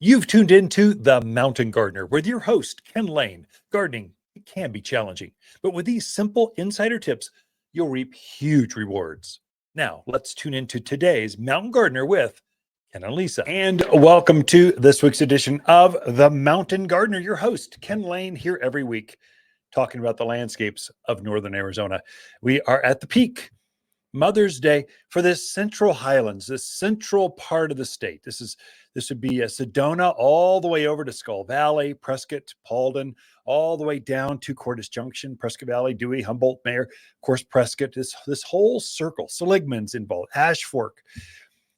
You've tuned into The Mountain Gardener with your host, Ken Lain. Gardening, it can be challenging, but with these simple insider tips, you'll reap huge rewards. Now, let's tune into today's Mountain Gardener with Ken and Lisa. And welcome to this week's edition of The Mountain Gardener. Your host, Ken Lain, here every week, talking about the landscapes of Northern Arizona. We are at the peak. Mother's Day for this central highlands, this central part of the state. This would be Sedona all the way over to Skull Valley, Prescott, Paulden, all the way down to Cordes Junction, Prescott Valley, Dewey, Humboldt, Mayer, of course, Prescott, this whole circle, Seligman's involved, Ash Fork.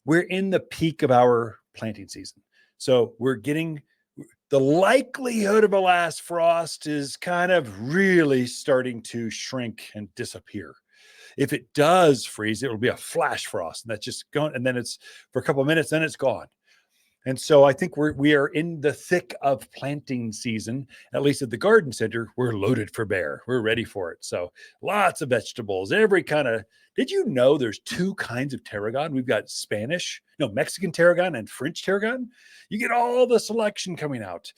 We're in the peak of our planting season. So we're getting the likelihood of a last frost is kind of really starting to shrink and disappear. If it does freeze, it will be a flash frost, and that's just gone. And then it's for a couple of minutes, then it's gone. And so I think we are in the thick of planting season, at least at the garden center. We're loaded for bear. We're ready for it. So lots of vegetables, every kind of. Did you know there's two kinds of tarragon? We've got Mexican tarragon and French tarragon. You get all the selection coming out.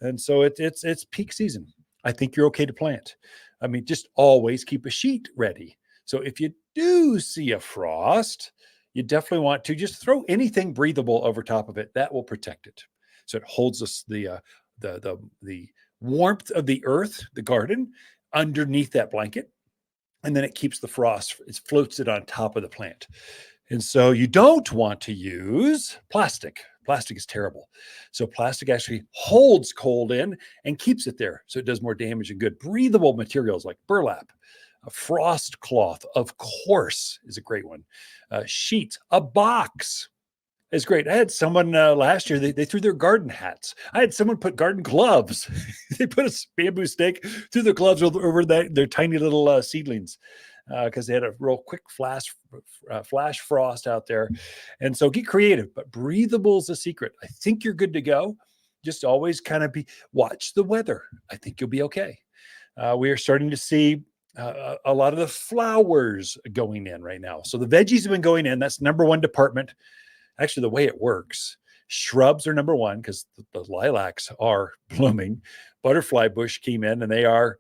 And so it's peak season. I think you're okay to plant. I mean, just always keep a sheet ready. So if you do see a frost, you definitely want to just throw anything breathable over top of it. That will protect it. So it holds us the warmth of the earth, the garden, underneath that blanket. And then it keeps the frost, it floats it on top of the plant. And so you don't want to use plastic. Plastic is terrible. So plastic actually holds cold in and keeps it there. So it does more damage than good. Breathable materials like burlap. A frost cloth, of course, is a great one. Sheets, a box is great. I had someone last year, they threw their garden hats. I had someone put garden gloves. They put a bamboo stake through their gloves over their tiny little seedlings because they had a real quick flash frost out there. And so get creative, but breathable is the secret. I think you're good to go. Just always kind of watch the weather. I think you'll be okay. We are starting to see a lot of the flowers going in right now. So the veggies have been going in. That's number one department. Actually, the way it works, shrubs are number one because the lilacs are blooming. Butterfly bush came in and they are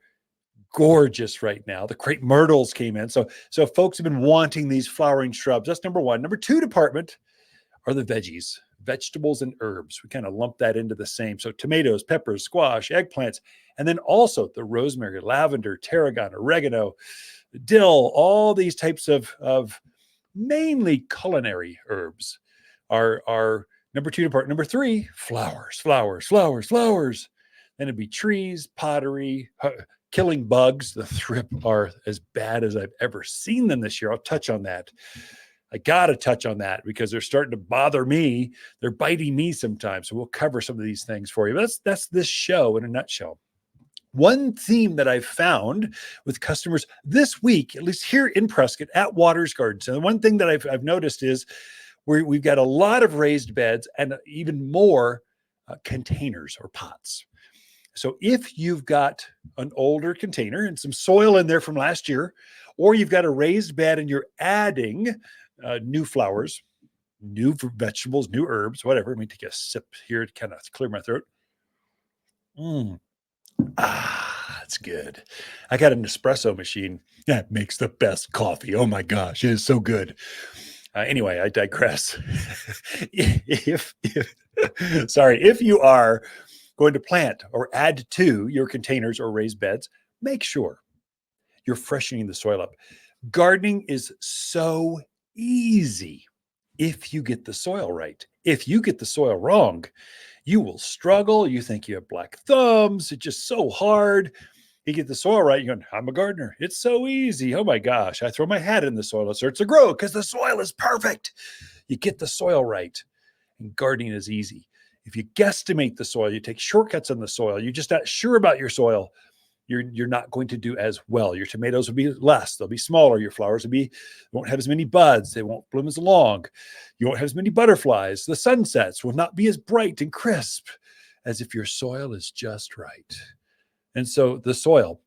gorgeous right now. The crepe myrtles came in. So folks have been wanting these flowering shrubs. That's number one. Number two department are the veggies. Vegetables and herbs. We kind of lump that into the same. So tomatoes, peppers, squash, eggplants, and then also the rosemary, lavender, tarragon, oregano, dill, all these types of mainly culinary herbs are number two department. Number three, flowers. Then it'd be trees, pottery, killing bugs. The thrip are as bad as I've ever seen them this year. I'll touch on that. I got to touch on that because they're starting to bother me. They're biting me sometimes. So we'll cover some of these things for you. That's this show in a nutshell. One theme that I've found with customers this week, at least here in Prescott at Waters Gardens, and the one thing that I've noticed is we've got a lot of raised beds and even more containers or pots. So if you've got an older container and some soil in there from last year, or you've got a raised bed and you're adding new flowers, new vegetables, new herbs, whatever. Let me take a sip here to kind of clear my throat. That's good. I got an espresso machine that makes the best coffee. Oh my gosh, it is so good. Anyway, I digress. if you are going to plant or add to your containers or raised beds, make sure you're freshening the soil up. Gardening is so easy if you get the soil right. If you get the soil wrong, you will struggle. You think you have black thumbs. It's just so hard. You get the soil right, you're going, I'm a gardener. It's so easy. Oh my gosh. I throw my hat in the soil. It starts to grow because the soil is perfect. You get the soil right. And gardening is easy. If you guesstimate the soil, you take shortcuts on the soil, you're just not sure about your soil, you're not going to do as well. Your tomatoes will be less. They'll be smaller. Your flowers won't have as many buds. They won't bloom as long. You won't have as many butterflies. The sunsets will not be as bright and crisp as if your soil is just right. And so the soil,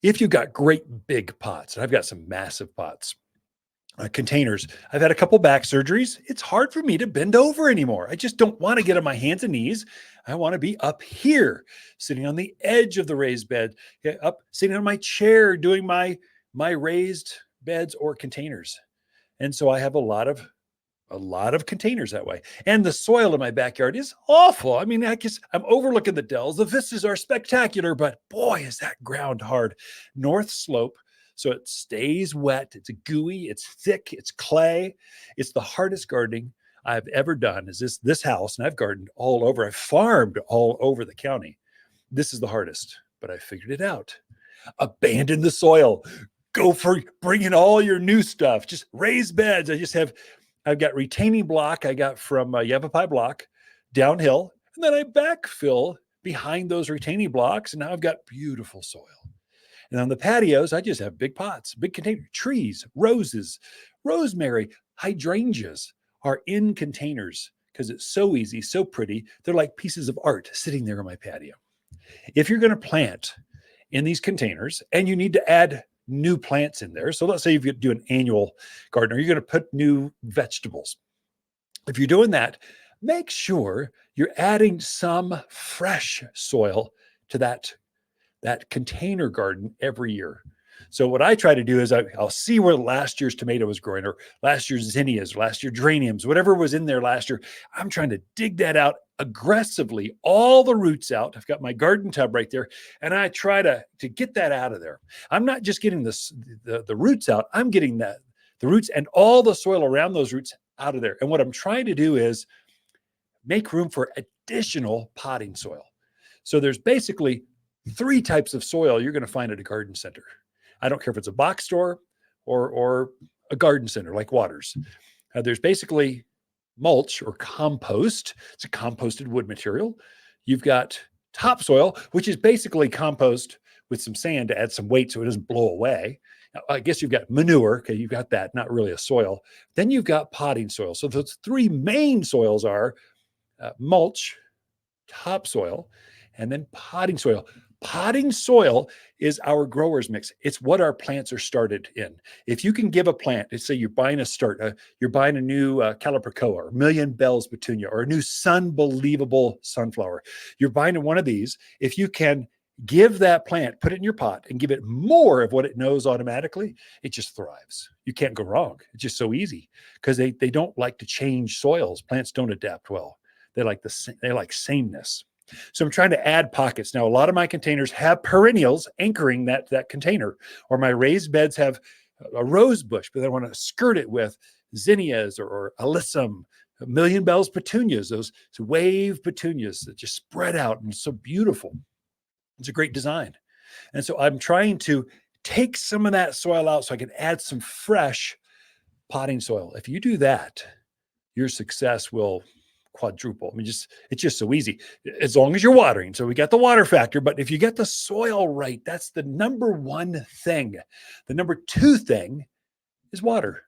if you've got great big pots, and I've got some massive pots, containers. I've had a couple back surgeries. It's hard for me to bend over anymore. I just don't want to get on my hands and knees. I want to be up here, sitting on the edge of the raised bed, up sitting on my chair, doing my raised beds or containers. And so I have a lot of containers that way. And the soil in my backyard is awful. I mean, I guess I'm overlooking the dells. The vistas are spectacular, but boy, is that ground hard. North slope, so it stays wet. It's gooey, it's thick, it's clay. It's the hardest gardening I've ever done is this house, and I've gardened all over. I've farmed all over the county. This is the hardest, but I figured it out. Abandon the soil. Go for bringing all your new stuff. Just raised beds. I've got retaining block I got from Yavapai block downhill, and then I backfill behind those retaining blocks, and now I've got beautiful soil. And on the patios, I just have big pots, big container, trees, roses, rosemary, hydrangeas are in containers because it's so easy, so pretty. They're like pieces of art sitting there on my patio. If you're going to plant in these containers and you need to add new plants in there, so let's say if you do an annual gardener, you're going to put new vegetables. If you're doing that, make sure you're adding some fresh soil to that container garden every year. So what I try to do is I'll see where last year's tomato was growing, or last year's zinnias, or last year geraniums, whatever was in there last year. I'm trying to dig that out aggressively, all the roots out. I've got my garden tub right there, and I try to get that out of there. I'm not just getting the roots out. I'm getting the roots and all the soil around those roots out of there. And what I'm trying to do is make room for additional potting soil. So there's basically 3 types of soil you're going to find at a garden center. I don't care if it's a box store or a garden center like Waters. There's basically mulch or compost. It's a composted wood material. You've got topsoil, which is basically compost with some sand to add some weight so it doesn't blow away. Now, I guess you've got manure. Okay, you've got that, not really a soil. Then you've got potting soil. So those 3 main soils are mulch, topsoil, and then potting soil. Potting soil is our grower's mix. It's what our plants are started in. If you can give a plant, let's say you're buying you're buying a new Calipricoa or Million Bells Petunia or a new Sunbelievable sunflower. You're buying one of these. If you can give that plant, put it in your pot and give it more of what it knows automatically, it just thrives. You can't go wrong. It's just so easy because they don't like to change soils. Plants don't adapt well. They like sameness. So I'm trying to add pockets. Now, a lot of my containers have perennials anchoring that container, or my raised beds have a rose bush, but I want to skirt it with zinnias or alyssum, Million Bells petunias, those wave petunias that just spread out and so beautiful. It's a great design. And so I'm trying to take some of that soil out so I can add some fresh potting soil. If you do that, your success will quadruple. I mean, it's just so easy as long as you're watering. So we got the water factor, but if you get the soil right, that's the number 1 thing. The number 2 thing is water,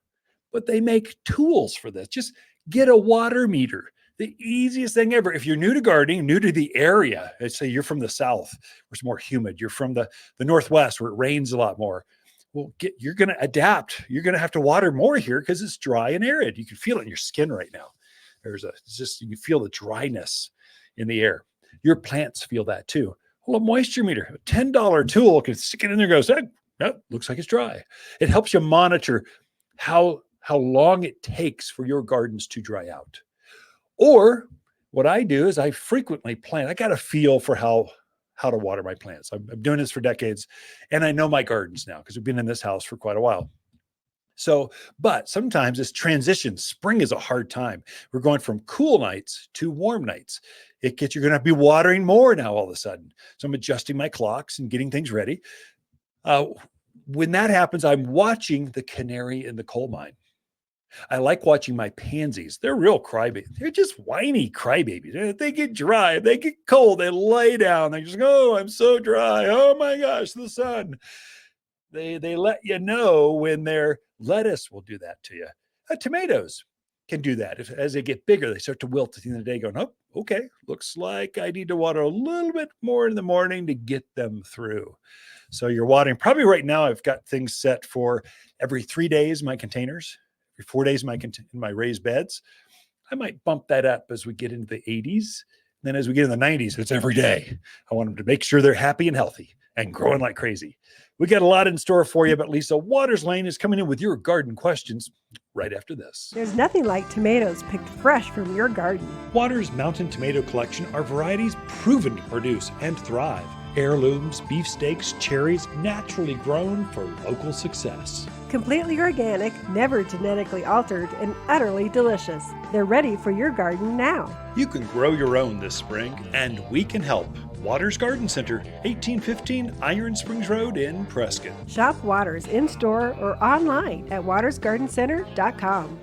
but they make tools for this. Just get a water meter. The easiest thing ever. If you're new to gardening, new to the area, let's say you're from the South where it's more humid. You're from the Northwest where it rains a lot more. Well, you're going to adapt. You're going to have to water more here because it's dry and arid. You can feel it in your skin right now. You feel the dryness in the air. Your plants feel that too. Well, a moisture meter, a $10 tool can stick it in there and goes, that looks like it's dry. It helps you monitor how long it takes for your gardens to dry out. Or what I do is I frequently plant. I got a feel for how to water my plants. I'm doing this for decades, and I know my gardens now because we've been in this house for quite a while. So, but sometimes this transition, spring is a hard time. We're going from cool nights to warm nights. You're going to be watering more now all of a sudden. So I'm adjusting my clocks and getting things ready. When that happens, I'm watching the canary in the coal mine. I like watching my pansies. They're real crybabies. They're just whiny crybabies. They get dry, they get cold, they lay down. They just go, oh, I'm so dry. Oh my gosh, the sun. They let you know when their lettuce will do that to you. Tomatoes can do that. As they get bigger, they start to wilt at the end of the day going, oh, okay, looks like I need to water a little bit more in the morning to get them through. So you're watering. Probably right now I've got things set for every 3 days, my containers. every 4 days in my raised beds. I might bump that up as we get into the 80s. Then as we get in the 90s, it's every day. I want them to make sure they're happy and healthy and growing like crazy. We got a lot in store for you, but Lisa Waters Lane is coming in with your garden questions right after this. There's nothing like tomatoes picked fresh from your garden. Waters Mountain Tomato Collection are varieties proven to produce and thrive. Heirlooms, beefsteaks, cherries, naturally grown for local success. Completely organic, never genetically altered, and utterly delicious. They're ready for your garden now. You can grow your own this spring, and we can help. Waters Garden Center, 1815 Iron Springs Road in Prescott. Shop Waters in-store or online at watersgardencenter.com.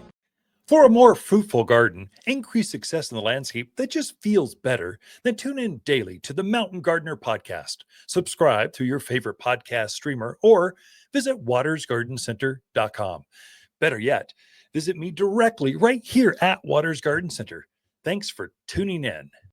For a more fruitful garden, increase success in the landscape that just feels better, then tune in daily to the Mountain Gardener podcast. Subscribe through your favorite podcast streamer or visit watersgardencenter.com. Better yet, visit me directly right here at Waters Garden Center. Thanks for tuning in.